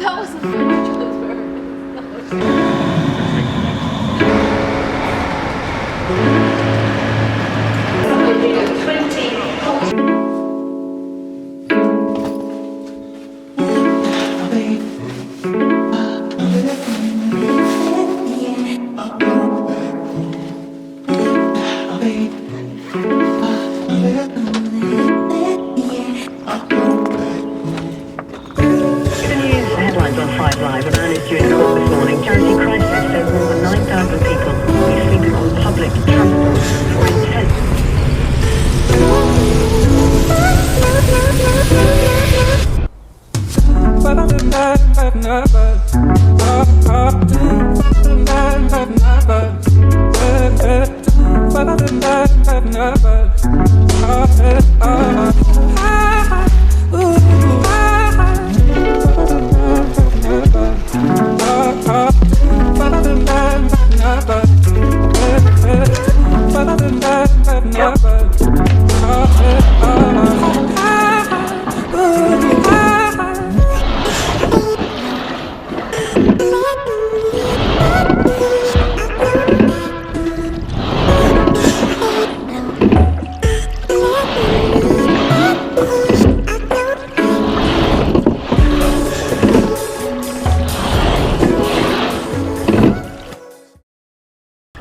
That was a good Live and early during the call this morning, Charity Crisis says more than 9,000 people will be sleeping on public transport for intense.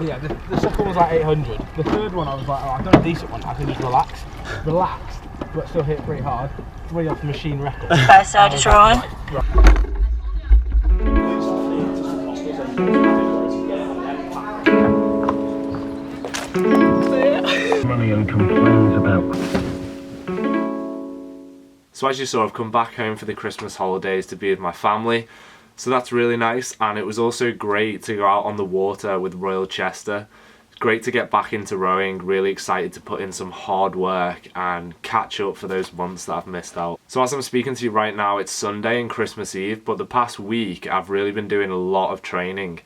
Yeah, the second one was like 800. The third one I was like, oh, I've done a decent one. I can just relax, but still hit pretty hard. 3 off the machine record. First side is rolling. Money and complains about. So as you saw, I've come back home for the Christmas holidays to be with my family. So that's really nice, and it was also great to go out on the water with Royal Chester. It's great to get back into rowing, really excited to put in some hard work and catch up for those months that I've missed out. So as I'm speaking to you right now, it's Sunday and Christmas Eve, but the past week I've really been doing a lot of training.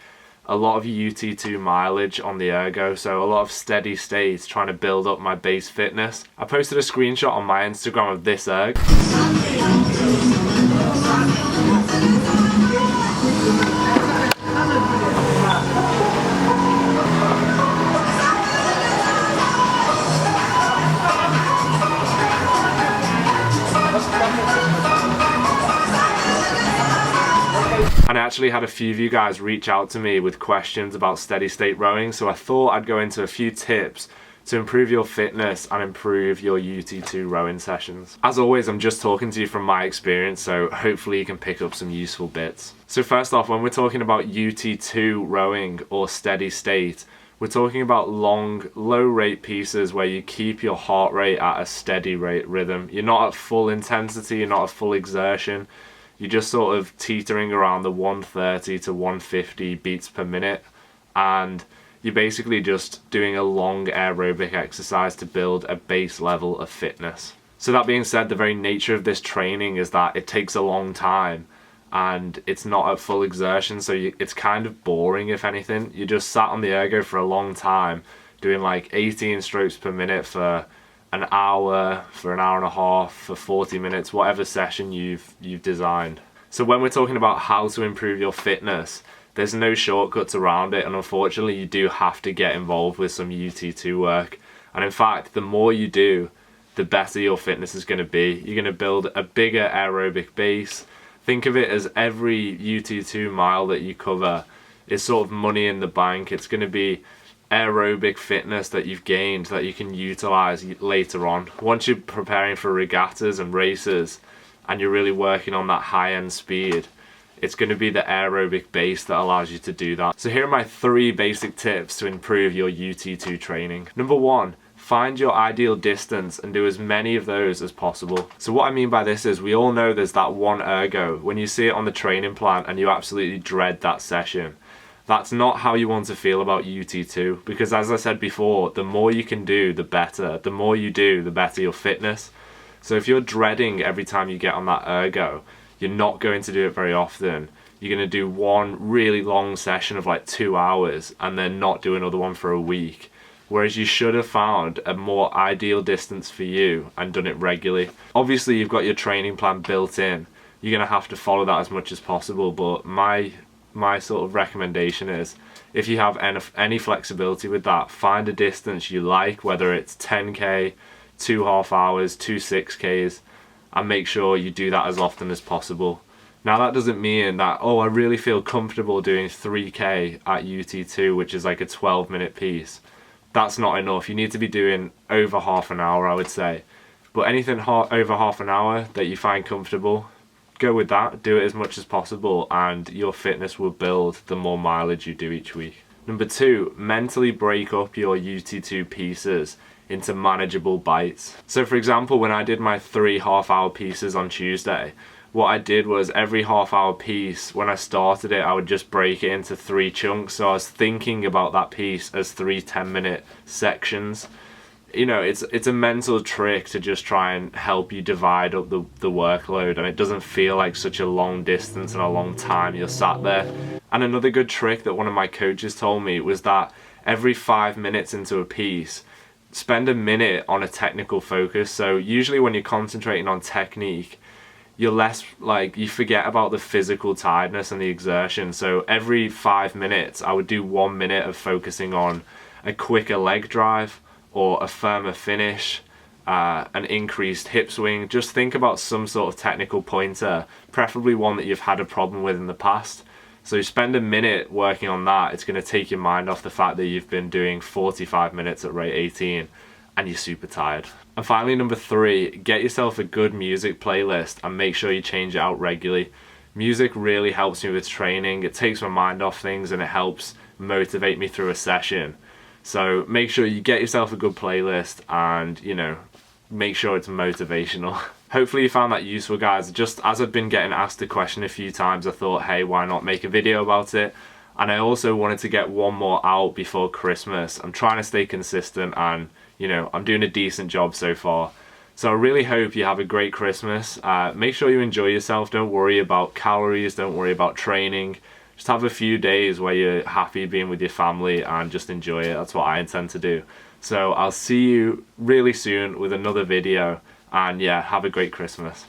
A lot of UT2 mileage on the ergo, so a lot of steady states trying to build up my base fitness. I posted a screenshot on my Instagram of this erg. And I actually had a few of you guys reach out to me with questions about steady state rowing, so I thought I'd go into a few tips to improve your fitness and improve your UT2 rowing sessions. As always, I'm just talking to you from my experience, so hopefully you can pick up some useful bits. So first off, when we're talking about UT2 rowing or steady state, we're talking about long, low rate pieces where you keep your heart rate at a steady rate rhythm. You're not at full intensity, you're not at full exertion. You're just sort of teetering around the 130 to 150 beats per minute, and you're basically just doing a long aerobic exercise to build a base level of fitness. So that being said, the very nature of this training is that it takes a long time and it's not at full exertion, so it's kind of boring if anything. You just sat on the ergo for a long time doing like 18 strokes per minute for an hour, for an hour and a half, for 40 minutes, whatever session you've designed. So when we're talking about how to improve your fitness, there's no shortcuts around it, and unfortunately you do have to get involved with some UT2 work. And in fact, the more you do, the better your fitness is going to be. You're going to build a bigger aerobic base. Think of it as every UT2 mile that you cover is sort of money in the bank. It's going to be aerobic fitness that you've gained that you can utilize later on. Once you're preparing for regattas and races and you're really working on that high-end speed, it's going to be the aerobic base that allows you to do that. So here are my 3 basic tips to improve your UT2 training. Number 1, find your ideal distance and do as many of those as possible. So what I mean by this is, we all know there's that one ergo when you see it on the training plan and you absolutely dread that session. That's not how you want to feel about UT2, because as I said before, the more you can do, the better. The more you do, the better your fitness. So if you're dreading every time you get on that ergo, you're not going to do it very often. You're going to do one really long session of like 2 hours and then not do another one for a week. whereas you should have found a more ideal distance for you and done it regularly. Obviously you've got your training plan built in, you're going to have to follow that as much as possible, but my sort of recommendation is, if you have any flexibility with that, find a distance you like, whether it's 10k, 2 half hours, 2 6Ks, and make sure you do that as often as possible. Now that doesn't mean that, oh, I really feel comfortable doing 3k at UT2, which is like a 12-minute piece. That's not enough. You need to be doing over half an hour, I would say. But anything over half an hour that you find comfortable, go with that. Do it as much as possible, and your fitness will build the more mileage you do each week. Number 2, mentally break up your UT2 pieces into manageable bites. So for example, when I did my 3 half-hour pieces on Tuesday, what I did was every half-hour piece, when I started it, I would just break it into 3 chunks. So I was thinking about that piece as 3 10-minute sections. You know, it's a mental trick to just try and help you divide up the workload, and it doesn't feel like such a long distance and a long time you're sat there. And another good trick that one of my coaches told me was that every 5 minutes into a piece, spend a minute on a technical focus. So usually when you're concentrating on technique, you're less like, you forget about the physical tiredness and the exertion. So every 5 minutes I would do 1 minute of focusing on a quicker leg drive, or a firmer finish, an increased hip swing. Just think about some sort of technical pointer, preferably one that you've had a problem with in the past. So you spend a minute working on that, it's going to take your mind off the fact that you've been doing 45 minutes at rate 18 and you're super tired. And finally, number 3, get yourself a good music playlist and make sure you change it out regularly. Music really helps me with training. It takes my mind off things and it helps motivate me through a session. So make sure you get yourself a good playlist and, you know, make sure it's motivational. Hopefully you found that useful, guys. Just as I've been getting asked a question a few times, I thought, hey, why not make a video about it? And I also wanted to get one more out before Christmas. I'm trying to stay consistent and, you know, I'm doing a decent job so far. So I really hope you have a great Christmas. Make sure you enjoy yourself. Don't worry about calories. Don't worry about training. Just have a few days where you're happy being with your family and just enjoy it. That's what I intend to do. So I'll see you really soon with another video, and yeah, have a great Christmas.